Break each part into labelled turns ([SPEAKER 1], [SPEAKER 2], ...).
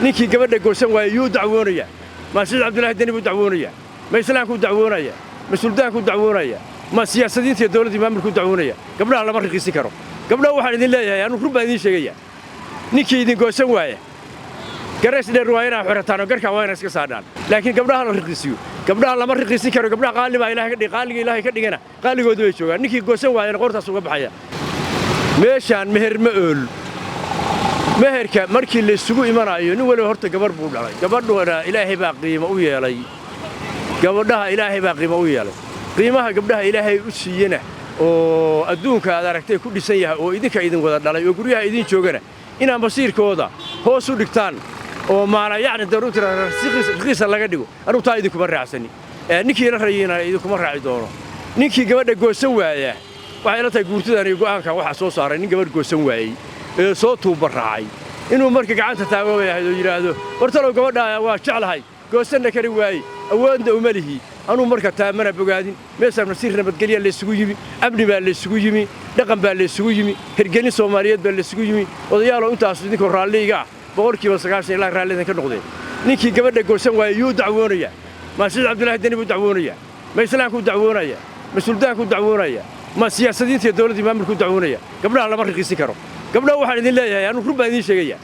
[SPEAKER 1] ninkii gabadha goosan waayay yuu dacwoonaya ma Saciid Cabdullaahi Deni buu dacwoonaya ma islaamku dacwoonaya ma suldaanku dacwoonaya ma siyaasadiinta dawladda maamulku dacwoonaya gabdhaha lama riqiisi karo gabdhaha waxaan idin leeyahay anu rubba idin sheegaya ninkii idin goosan waaya gareys dheer waa inaa xirataan garka waa inaa iska saadaan laakiin gabdhaha la riqiisiyo gabdhaha lama riqiisi karo gabdhaha qaaliba ilaahay ka dhigana qaaligoodu way joogaan ninkii goosan waayana qortaas uga baxaya meeshaan meher ma ool meherka markii la isugu imanayo nin waliba horta gabar buu dhalay gabadhuna ilaahay baa qiimo u yeelay gabadhaha ilaahay baa qiimo u yeelay qiimaha gabdhaha ilaahay u siiyana oo adduunka aad aragtay ku dhisan yahay oo idinka idin wada dhalay oo guryaha idin joogana inaan basiirkooda hoos u dhigtaan oo maana yacni daruurta raqiisa laga dhigo anuu taa idinkuma raacsani ninkii la rayina idinkuma raaci doono ninkii gabadha goosan waaya waxay la tahay guurtadan iyo go'aankan waxa soo saaray nin gabadh goosan waayay ee soo tuubarraacay inuu marka gacanta taago yahay oo yiraahdo wartalow gabadha waa jeclahay goosanna kari waayay awoodna uma lihi anuu marka taamana bogaadin meesha nasiir nabadgelyo la isugu yimi abni baa la isugu yimi dhaqan baa la isugu yimi hirgelin Soomaaliyeed baa la isugu yimi odayaal intaas idinka raaliga boqolkiiba 90 ilaa raalidan ka noqday ninkii gabadha goosan waayay yuu dacwoonaya ma Saciid Cabdullaahi Deni buu dacwoonaya ma islaamku dacwoonaya ma suldaanku dacwoonaya ma siyaasadiinta dawladda maamulku dacwoonaya gabdhaha lama riqiisi karo gabdhaha waxaan idin leeyahay anu rubba idin sheegaya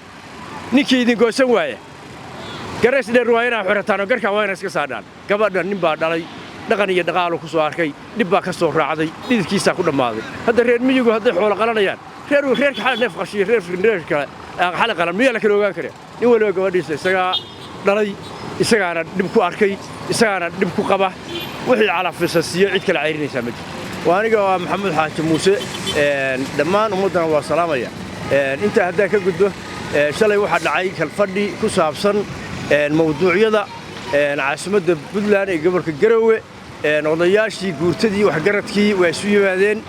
[SPEAKER 1] ninkii idin goosan waaya gareys dheer waa inaa xirataan garka waa inaa iska saadaan gabadha nin baa dhalay dhaqan iyo dhaqaalo ku soo arkay dib baa ka soo raacday dhididkiisa ku dhamaaday hadda reer miyigu hadday xoolo qalanayaan reerka xal neef qashiyo reerka xal qalan miyaa la kala ogaan karaa nin waliba gabadhiisa isagaa dhalay isagaana dib ku arkay isagaana dib ku qaba wixii calafisa siiyo cid kala ceyrinaysa ma jirto waaniga waa maxamed xaaji muuse dhammaan ummadana waa salaamaya inta hadda ka gudbo shalay waxa dhacay kalfadhi ku saabsan mawduucyada caasimadda Puntland ee gobolka Garowe odayaashii guurtadii waxgaradkii waa isu yimaadeen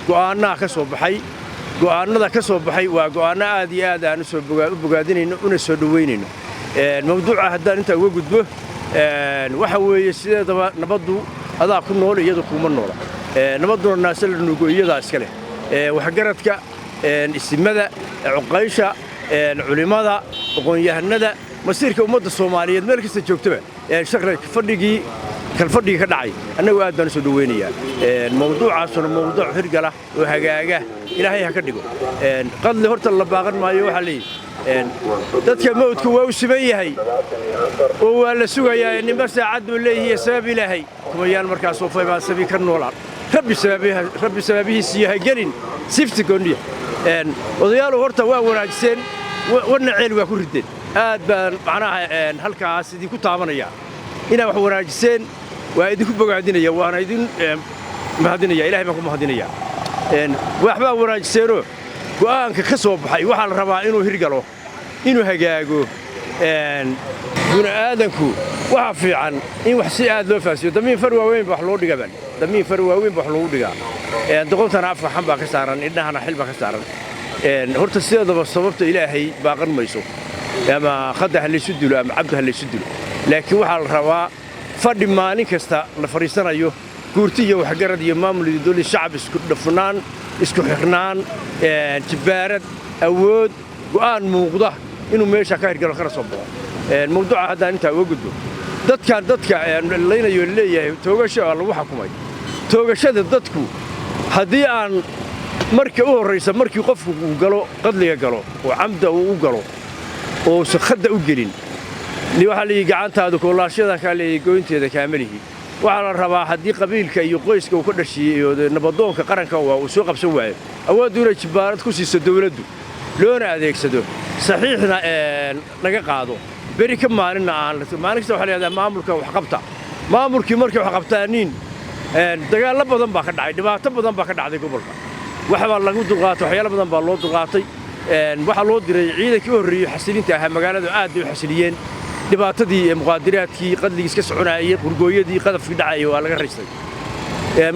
[SPEAKER 1] go'aanaha ka soo baxay go'aanada ka soo baxay waa go'aano aad iyo aad aan soo bogaadinayno una soo dhaweynayno mawduuca haddaan inta uga gudbo waxa weeye sideedaba nabaddu adaa ku nool iyada kuma noola nabaduna naasal nuugo iyada iska leh waxgaradka isimada cuqaysha culimada aqoon-yahanada masiirka ummadda Soomaaliyeed meel kasta joogtaba shaqada fadhigii kalfadhiga ka dhacay annagu aad baan soo dhaweynayaa mawduucaasuna mawduuc hirgala oo hagaaga ilaahay ha ka dhigo qadli horta la baaqan maayo waxa leeyahay dadka mawdku waa u siman yahay oo waa la sugayaa nimba saacad uu leeyahay sabab ilaahay kumayaan markaas oo fayba sabi ka noolaan rabbi sababihiisa yahay gelin sifti gooniya odayaal horta waa wanaagsan wana ceel waa ku rideen aad baan macnaha halkaas idinku taabanaya ina wax wanaagsan waa idinku bogaadinaya waana idin mahadinaya ilaahay baan ku mahadinaya waxba wanaagsanoo go'aanka ka soo baxay waxa la rabaa inuu hirgalo inuu hagaago buna aadanku waxa fiican in wax si aad loo faasiyo damiin far waaweyn wax loo dhigaa damiin far waaweyn wax loo dhigaa doqontana afka xamba ka saaran indhahana xilba ka saaran horta sideedaba sababta ilaahay baaqan mayso ama khadaha la sudulo ama abdaha la sudulo laakiin waxa la rabaa fadhi maalin kasta la fariisanayo guurtiyo waxgarad iyo maamulida dawladda shacab isku dhafnaan isku xirnaan jibaarad awood go'aan muuqda inuu meesha ka hirgalo kana soo baxo mawduuca hadda inta uga gudbo dadka laynayo leeyahay toogasho lagu xukumay toogashada dadku haddii aan markii u horeysa markii qofku uu galo qadliga galo oo camda uu galo oo sakhada u gelin li waxa la gacantaadu koolaashada ka leeyahay goynteeda kaamilihi waxa la rabaa haddii qabiilka iyo qoyska uu ka dhashiyo iyo nabadoonka qaranka uu soo qabsan waayo awood uu jibaarad ku siiso dawladdu loona adeegsado saxiixna laga qaado beri ka maalina aan maalin kasta waxa la yiraahdaa maamulka wax qabta maamulkii markii wax qabtaaniin dagaal badan baa ka dhacay dhibaato badan baa ka dhacday gobolka waxa lagu dulqaatay waxyaalo badan baa loo dulqaatay waxa loo diray ciidankii u horreeyay xasilinta ah magaalada aad ay u xasiliyeen dhibaatadii muqaadaraadkii qadligiis ka soconayay qurgooyadii qadafkii dhacay waa laga raystay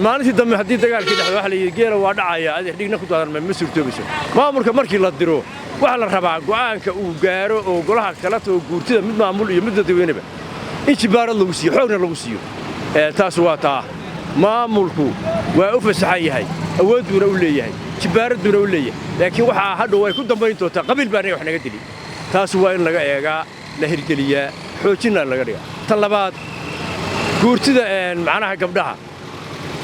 [SPEAKER 1] maalintii dambe haddii dagaalkii dhacdo waxa la yiri geela waa dhacaya adeeg dhigna ku daadan ma suurtoobayso maamulka markii la diro waxa la rabaa go'aanka uu gaaro oo golaha kala too guurtida mid maamul iyo mid dadweynaha in jibaarad lagu siiyo xoogna lagu siiyo taas waa taa maamulku waa u fasaxan yahay awooduna u leeyahay jibaaraduna u leeyahay laakiin waxa hadhow way ku dambayn doontaa qabiil baan wax naga dilay taas waa in laga eegaa la hirgeliyaa xoojinna laga dhigaa tan labaad guurtida macnaha gabdhaha